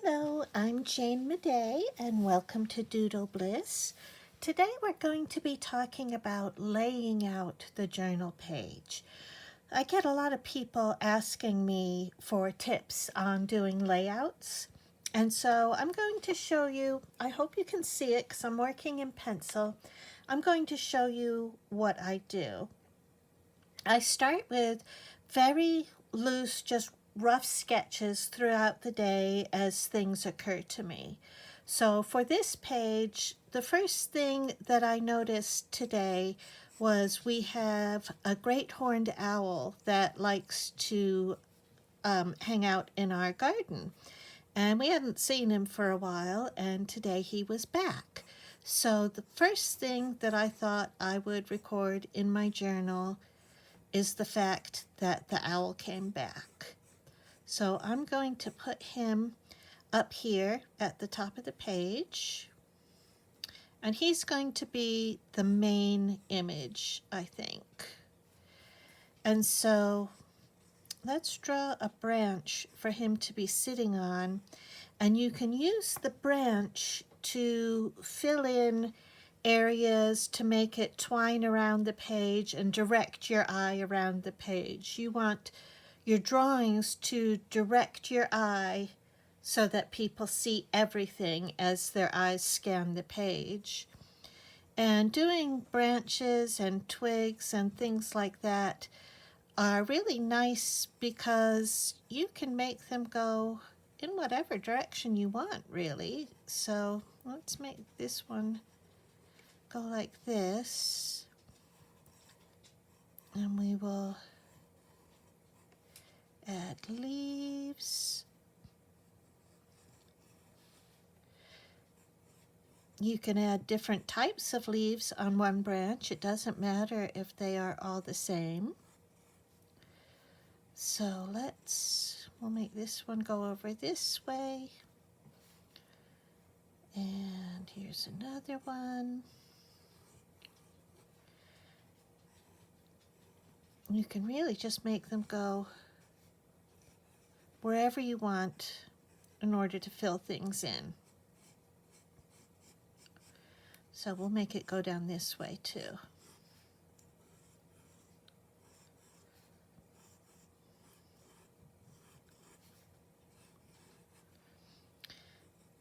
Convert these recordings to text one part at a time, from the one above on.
Hello, I'm Jane Madej and welcome to Doodle Bliss. Today we're going to be talking about laying out the journal page. I get a lot of people asking me for tips on doing layouts, and so I'm going to show you, I hope you can see it because I'm working in pencil. I'm going to show you what I do. I start with very loose, just rough sketches throughout the day as things occur to me. So for this page, the first thing that I noticed today was we have a great horned owl that likes to hang out in our garden. And we hadn't seen him for a while, and today he was back. So the first thing that I thought I would record in my journal is the fact that the owl came back. So I'm going to put him up here at the top of the page, and he's going to be the main image, I think. And so let's draw a branch for him to be sitting on, and you can use the branch to fill in areas to make it twine around the page and direct your eye around the page. You want your drawings to direct your eye so that people see everything as their eyes scan the page. And doing branches and twigs and things like that are really nice because you can make them go in whatever direction you want, really. So let's make this one go like this, and we will add leaves. You can add different types of leaves on one branch. It doesn't matter if they are all the same. So we'll make this one go over this way. And here's another one. You can really just make them go wherever you want in order to fill things in. So we'll make it go down this way too.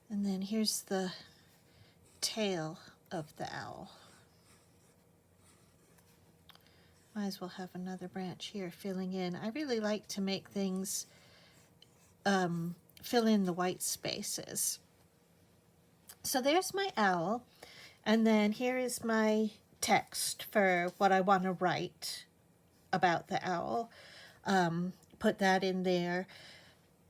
And then here's the tail of the owl. Might as well have another branch here filling in. I really like to make things fill in the white spaces. So there's my owl, and then here is my text for what I want to write about the owl. Put that in there.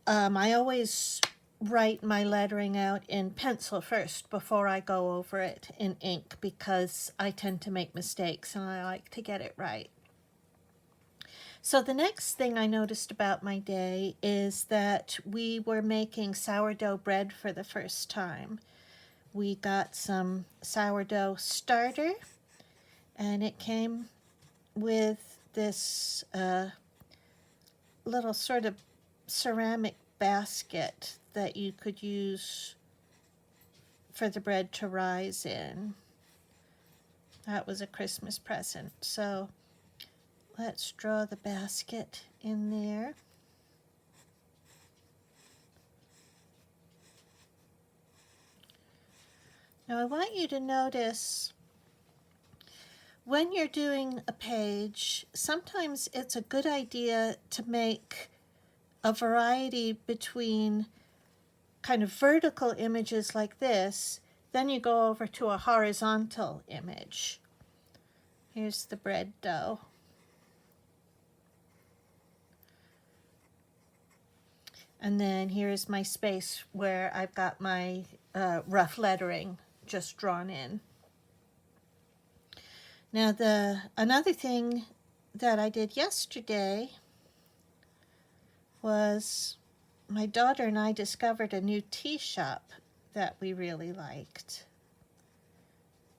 I always write my lettering out in pencil first before I go over it in ink because I tend to make mistakes and I like to get it right. So the next thing I noticed about my day is that we were making sourdough bread for the first time. We got some sourdough starter, and it came with this little sort of ceramic basket that you could use for the bread to rise in. That was a Christmas present. So let's draw the basket in there. Now I want you to notice when you're doing a page, sometimes it's a good idea to make a variety between kind of vertical images like this, then you go over to a horizontal image. Here's the bread dough. And then here's my space where I've got my rough lettering just drawn in. Now another thing that I did yesterday was my daughter and I discovered a new tea shop that we really liked.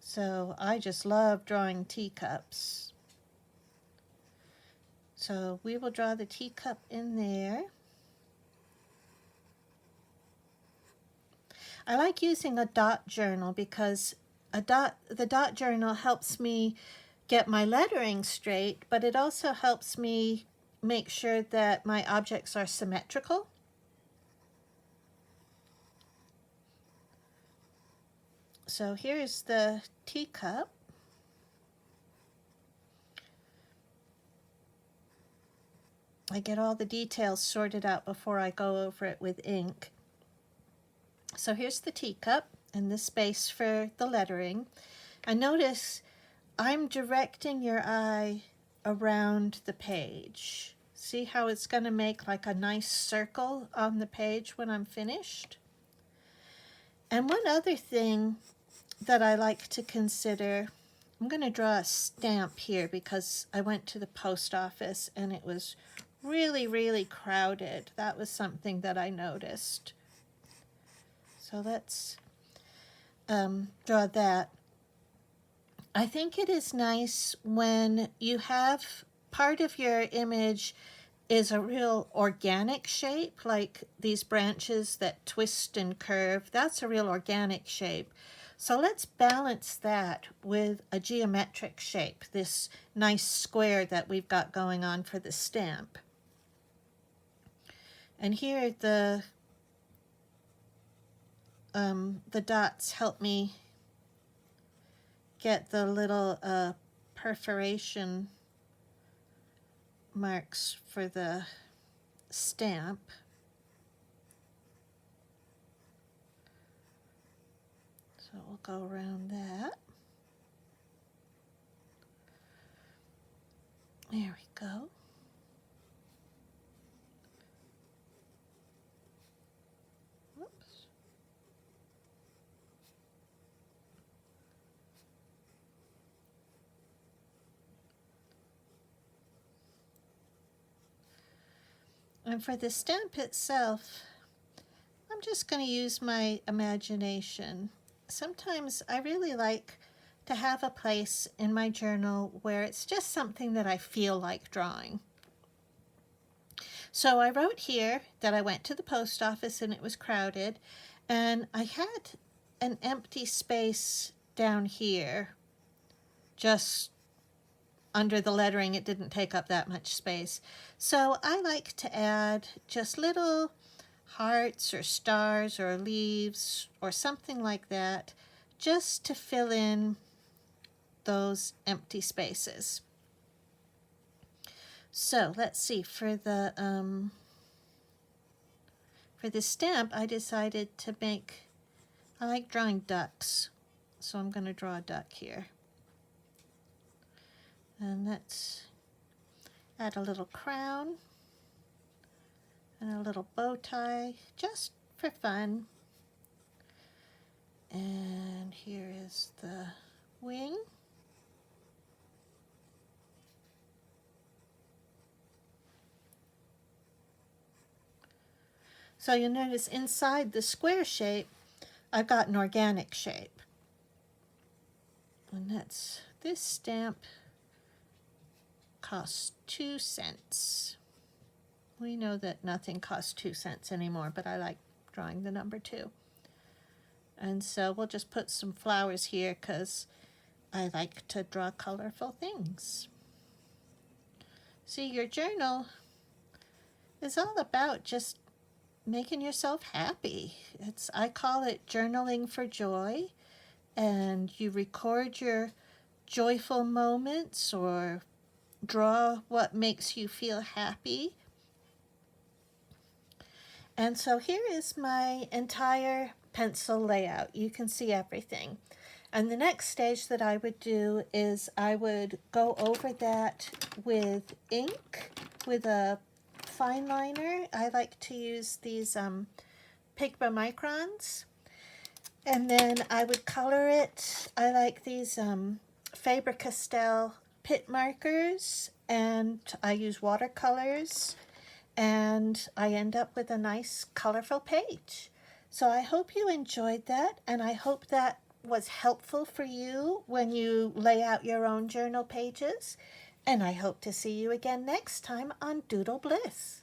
So I just love drawing teacups. So we will draw the teacup in there. I like using a dot journal because the dot journal helps me get my lettering straight, but it also helps me make sure that my objects are symmetrical. So here's the teacup. I get all the details sorted out before I go over it with ink. So here's the teacup and the space for the lettering. And notice I'm directing your eye around the page. See how it's going to make like a nice circle on the page when I'm finished? And one other thing that I like to consider, I'm going to draw a stamp here because I went to the post office and it was really, really crowded. That was something that I noticed. So let's draw that. I think it is nice when you have part of your image is a real organic shape, like these branches that twist and curve. That's a real organic shape. So let's balance that with a geometric shape, this nice square that we've got going on for the stamp. And here the dots help me get the little perforation marks for the stamp. So we'll go around that. There we go. Whoops. And for the stamp itself, I'm just going to use my imagination. Sometimes I really like to have a place in my journal where it's just something that I feel like drawing. So I wrote here that I went to the post office and it was crowded, and I had an empty space down here, just under the lettering. It didn't take up that much space. So I like to add just little hearts or stars or leaves or something like that, just to fill in those empty spaces. So let's see, for the stamp I decided to make, I like drawing ducks, so I'm going to draw a duck here. And let's add a little crown and a little bow tie, just for fun. And here is the wing. So you'll notice inside the square shape, I've got an organic shape. And that's, this stamp costs 2 cents. We know that nothing costs 2 cents anymore, but I like drawing the number 2. And so we'll just put some flowers here because I like to draw colorful things. See, your journal is all about just making yourself happy. I call it journaling for joy, and you record your joyful moments or draw what makes you feel happy. And so here is my entire pencil layout. You can see everything. And the next stage that I would do is I would go over that with ink, with a fine liner. I like to use these Pigma Microns. And then I would color it. I like these Faber-Castell Pitt markers, and I use watercolors, and I end up with a nice colorful page. So I hope you enjoyed that, and I hope that was helpful for you when you lay out your own journal pages. And I hope to see you again next time on Doodle Bliss.